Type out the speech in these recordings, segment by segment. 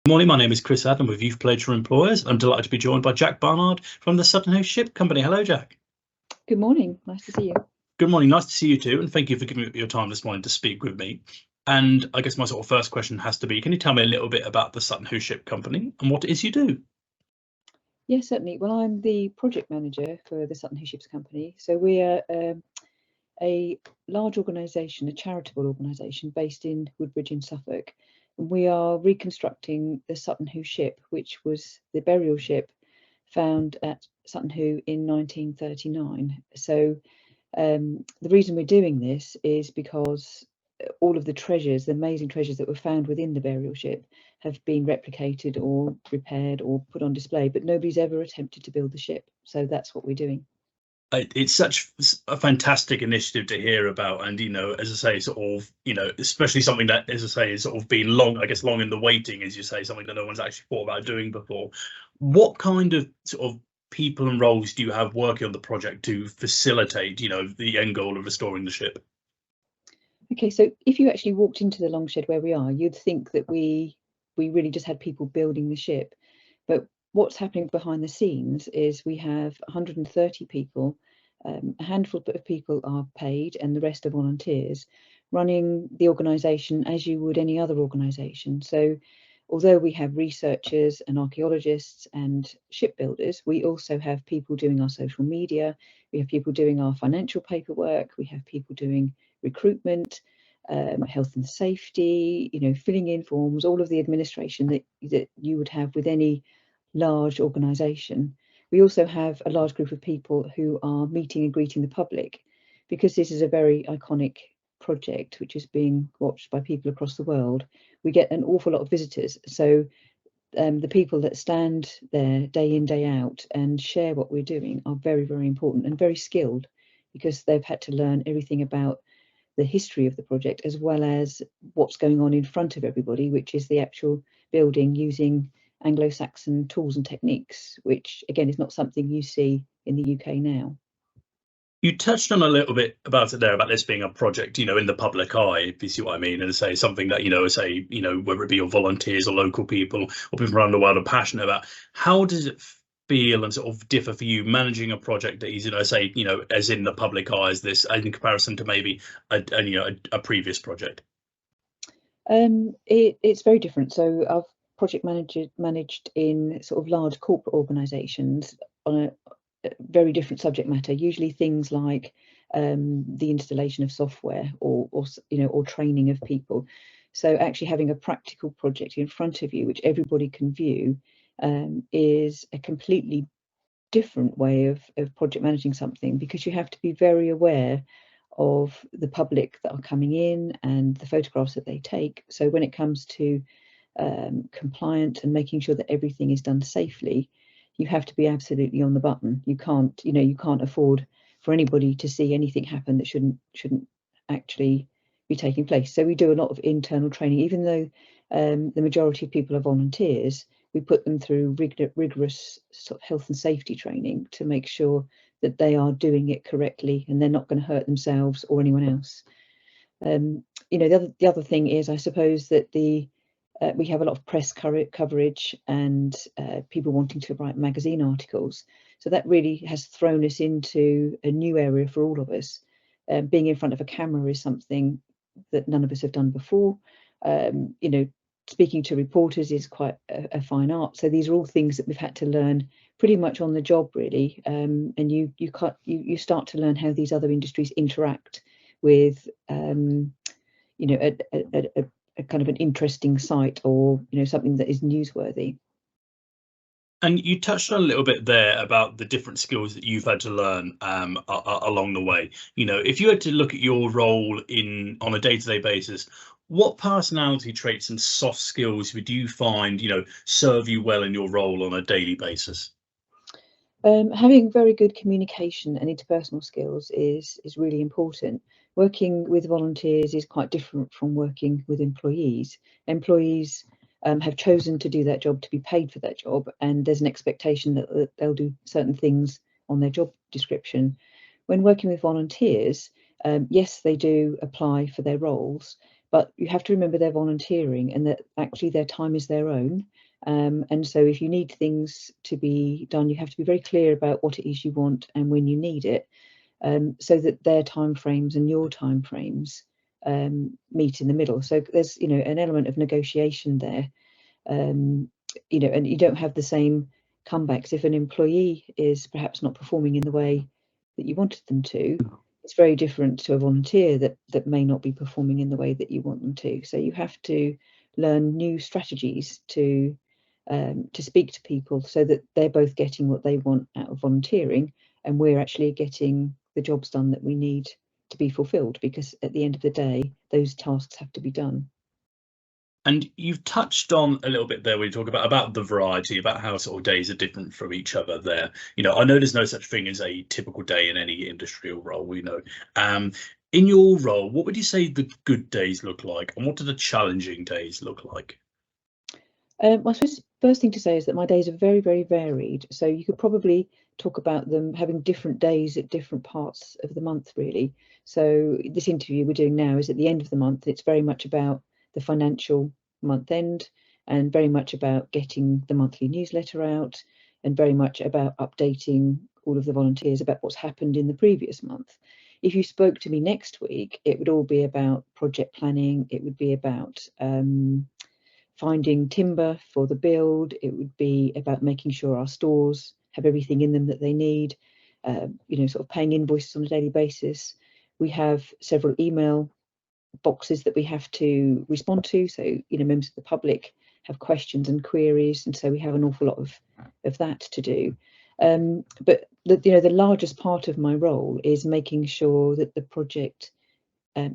Good morning, my name is Chris Adam with Youth Pledge for Employers. I'm delighted to be joined by Jack Barnard from the Sutton Ship Company. Hello, Jack. Good morning, nice to see you. Good morning, nice to see you too, and thank you for giving me your time this morning to speak with me. And I guess my sort of first question has to be, can you tell me a little bit about the Sutton Ship Company and what it is you do? Yes, certainly. Well, I'm the project manager for the Sutton Ships Company. So we are a large organisation, a charitable organisation based in Woodbridge in Suffolk. And we are reconstructing the Sutton ship, which was the burial ship found at Sutton in 1939. So the reason we're doing this is because all of the treasures, the amazing treasures that were found within the burial ship, have been replicated or repaired or put on display, but nobody's ever attempted to build the ship. So that's what we're doing. It's such a fantastic initiative to hear about, and as I say, sort of especially something that, as I say, is sort of been long in the waiting, as you say, something that no one's actually thought about doing before. What kind of sort of people and roles do you have working on the project to facilitate the end goal of restoring the ship? Okay, so if you actually walked into the long shed where we are, you'd think that we really just had people building the ship, but what's happening behind the scenes is we have 130 people, a handful of people are paid and the rest are volunteers, running the organisation as you would any other organisation. So although we have researchers and archaeologists and shipbuilders, we also have people doing our social media, we have people doing our financial paperwork, we have people doing recruitment, health and safety, filling in forms, all of the administration that you would have with any large organisation. We also have a large group of people who are meeting and greeting the public, because this is a very iconic project which is being watched by people across the world. We get an awful lot of visitors, so the people that stand there day in, day out and share what we're doing are very, very important and very skilled, because they've had to learn everything about the history of the project as well as what's going on in front of everybody, which is the actual building using Anglo-Saxon tools and techniques, which again is not something you see in the UK now. You touched on a little bit about it there, about this being a project, in the public eye, if you see what I mean, and say something that, whether it be your volunteers or local people or people around the world are passionate about. How does it feel and sort of differ for you managing a project that is, as in the public eye as this, in comparison to maybe a previous project? It's very different. So I've project managed in sort of large corporate organisations on a very different subject matter, usually things like the installation of software or training of people. So actually having a practical project in front of you which everybody can view is a completely different way of project managing something, because you have to be very aware of the public that are coming in and the photographs that they take. So when it comes to compliant and making sure that everything is done safely, you have to be absolutely on the button. You can't afford for anybody to see anything happen that shouldn't actually be taking place. So we do a lot of internal training, even though the majority of people are volunteers. We put them through rigorous sort of health and safety training to make sure that they are doing it correctly and they're not going to hurt themselves or anyone else. The other thing is, I suppose, that we have a lot of press coverage and people wanting to write magazine articles. So that really has thrown us into a new area for all of us. Being in front of a camera is something that none of us have done before. Speaking to reporters is quite a fine art. So these are all things that we've had to learn pretty much on the job, really. And you start to learn how these other industries interact with a kind of an interesting site or something that is newsworthy. And you touched on a little bit there about the different skills that you've had to learn along the way. If you had to look at your role on a day-to-day basis, what personality traits and soft skills would you find serve you well in your role on a daily basis? Having very good communication and interpersonal skills is really important. Working with volunteers is quite different from working with employees. Employees have chosen to do that job, to be paid for that job, and there's an expectation that they'll do certain things on their job description. When working with volunteers, yes, they do apply for their roles, but you have to remember they're volunteering and that actually their time is their own. And so if you need things to be done, you have to be very clear about what it is you want and when you need it, so that their timeframes and your timeframes meet in the middle. So there's, you know, an element of negotiation there, you know, and you don't have the same comebacks if an employee is perhaps not performing in the way that you wanted them to. It's very different to a volunteer that may not be performing in the way that you want them to. So you have to learn new strategies to speak to people so that they're both getting what they want out of volunteering, and we're actually getting the jobs done that we need to be fulfilled, because at the end of the day, those tasks have to be done. And you've touched on a little bit there when you talk about the variety, about how sort of days are different from each other there. You know, I know there's no such thing as a typical day in any industrial role, we know. In your role, what would you say the good days look like, and what do the challenging days look like? I suppose the first thing to say is that my days are very, very varied. So you could probably talk about them having different days at different parts of the month, really. So this interview we're doing now is at the end of the month. It's very much about the financial month end, and very much about getting the monthly newsletter out, and very much about updating all of the volunteers about what's happened in the previous month. If you spoke to me next week, it would all be about project planning. It would be about finding timber for the build. It would be about making sure our stores have everything in them that they need, you know, sort of paying invoices on a daily basis. We have several email boxes that we have to respond to. So, you know, members of the public have questions and queries, and so we have an awful lot of that to do. But the largest part of my role is making sure that the project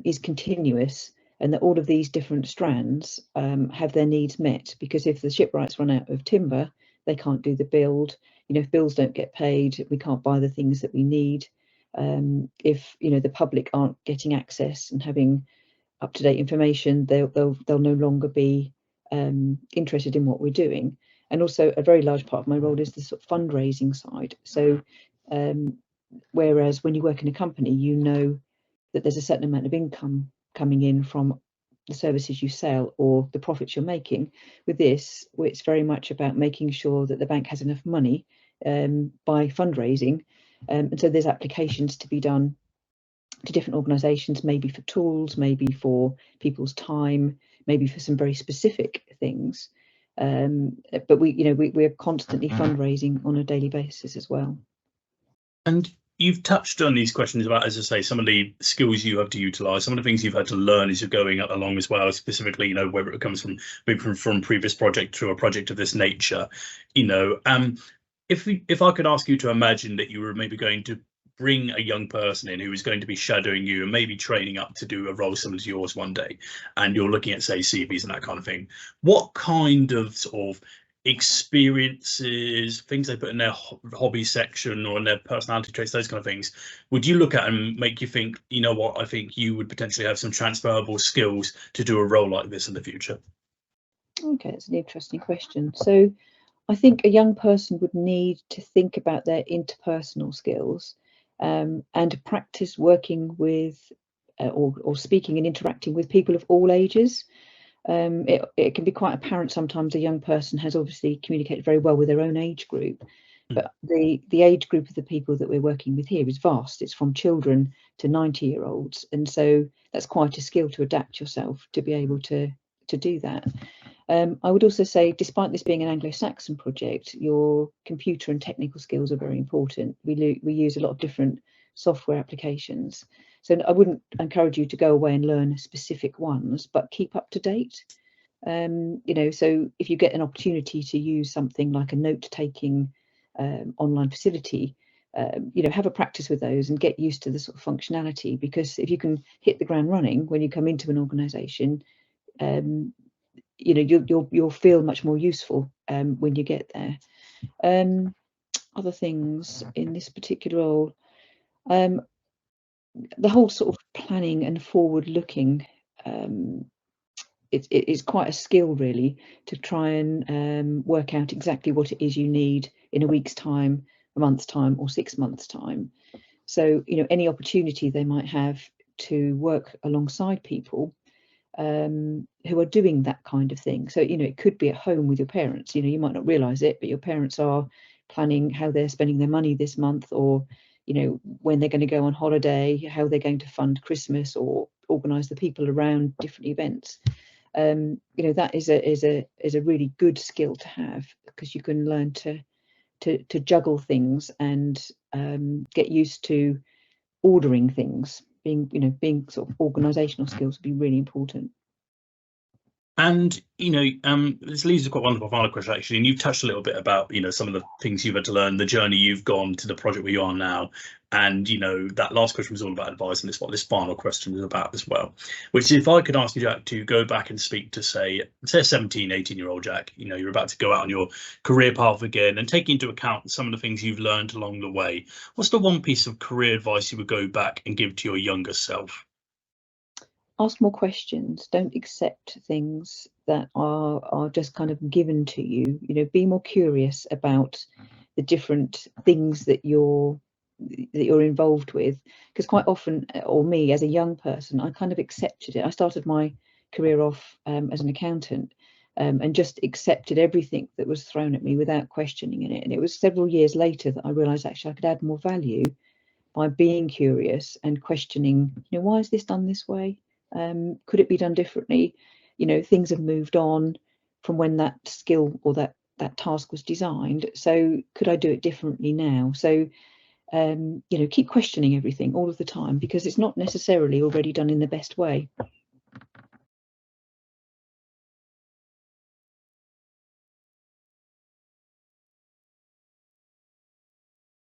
is continuous, and that all of these different strands have their needs met. Because if the shipwrights run out of timber, they can't do the build. You know, if bills don't get paid, we can't buy the things that we need. If, you know, the public aren't getting access and having up-to-date information, they'll no longer be interested in what we're doing. And also a very large part of my role is the sort of fundraising side. So whereas when you work in a company, you know that there's a certain amount of income coming in from the services you sell or the profits you're making. With this, it's very much about making sure that the bank has enough money by fundraising. And so there's applications to be done to different organisations, maybe for tools, maybe for people's time, maybe for some very specific things. But we're constantly fundraising on a daily basis as well. And you've touched on these questions about, as I say, some of the skills you have to utilise, some of the things you've had to learn as you're going along as well, specifically, you know, whether it comes from maybe from previous project to a project of this nature. You know, if I could ask you to imagine that you were maybe going to bring a young person in who is going to be shadowing you and maybe training up to do a role similar to yours one day, and you're looking at, say, CVs and that kind of thing, what kind of sort of experiences, things they put in their hobby section or in their personality traits, those kind of things, would you look at and make you think, you know what, I think you would potentially have some transferable skills to do a role like this in the future? Okay, it's an interesting question. So I think a young person would need to think about their interpersonal skills and practice working with or speaking and interacting with people of all ages. It can be quite apparent sometimes a young person has obviously communicated very well with their own age group, but the age group of the people that we're working with here is vast. It's from children to 90-year-olds, and so that's quite a skill to adapt yourself to be able to do that. I would also say, despite this being an Anglo-Saxon project, your computer and technical skills are very important. We use a lot of different software applications. So I wouldn't encourage you to go away and learn specific ones, but keep up to date. You know, so if you get an opportunity to use something like a note-taking online facility, you know, have a practice with those and get used to the sort of functionality. Because if you can hit the ground running when you come into an organisation, you know, you'll feel much more useful when you get there. Other things in this particular role, the whole sort of planning and forward looking, it's quite a skill really to try and work out exactly what it is you need in a week's time, a month's time, or 6 months' time. So, you know, any opportunity they might have to work alongside people, who are doing that kind of thing. So, you know, it could be at home with your parents. You know, you might not realise it, but your parents are planning how they're spending their money this month, or, you know, when they're going to go on holiday, how they're going to fund Christmas, or organise the people around different events. You know, that is a really good skill to have, because you can learn to juggle things and get used to ordering things. Being sort of organisational skills would be really important. And, you know, this leads to quite wonderful final question, actually. And you've touched a little bit about, you know, some of the things you've had to learn, the journey you've gone to the project where you are now. And, you know, that last question was all about advice, and it's what this final question is about as well, which is, if I could ask you, Jack, to go back and speak to, say a 17, 18-year-old Jack, you know, you're about to go out on your career path again, and taking into account some of the things you've learned along the way, what's the one piece of career advice you would go back and give to your younger self? Ask more questions. Don't accept things that are just kind of given to you. You know, be more curious about the different things that you're involved with, because quite often, or me as a young person, I kind of accepted it. I started my career off as an accountant, and just accepted everything that was thrown at me without questioning it. And it was several years later that I realized actually I could add more value by being curious and questioning, you know, why is this done this way? Could it be done differently? You know, things have moved on from when that skill or that task was designed. So could I do it differently now? So, you know, keep questioning everything all of the time, because it's not necessarily already done in the best way.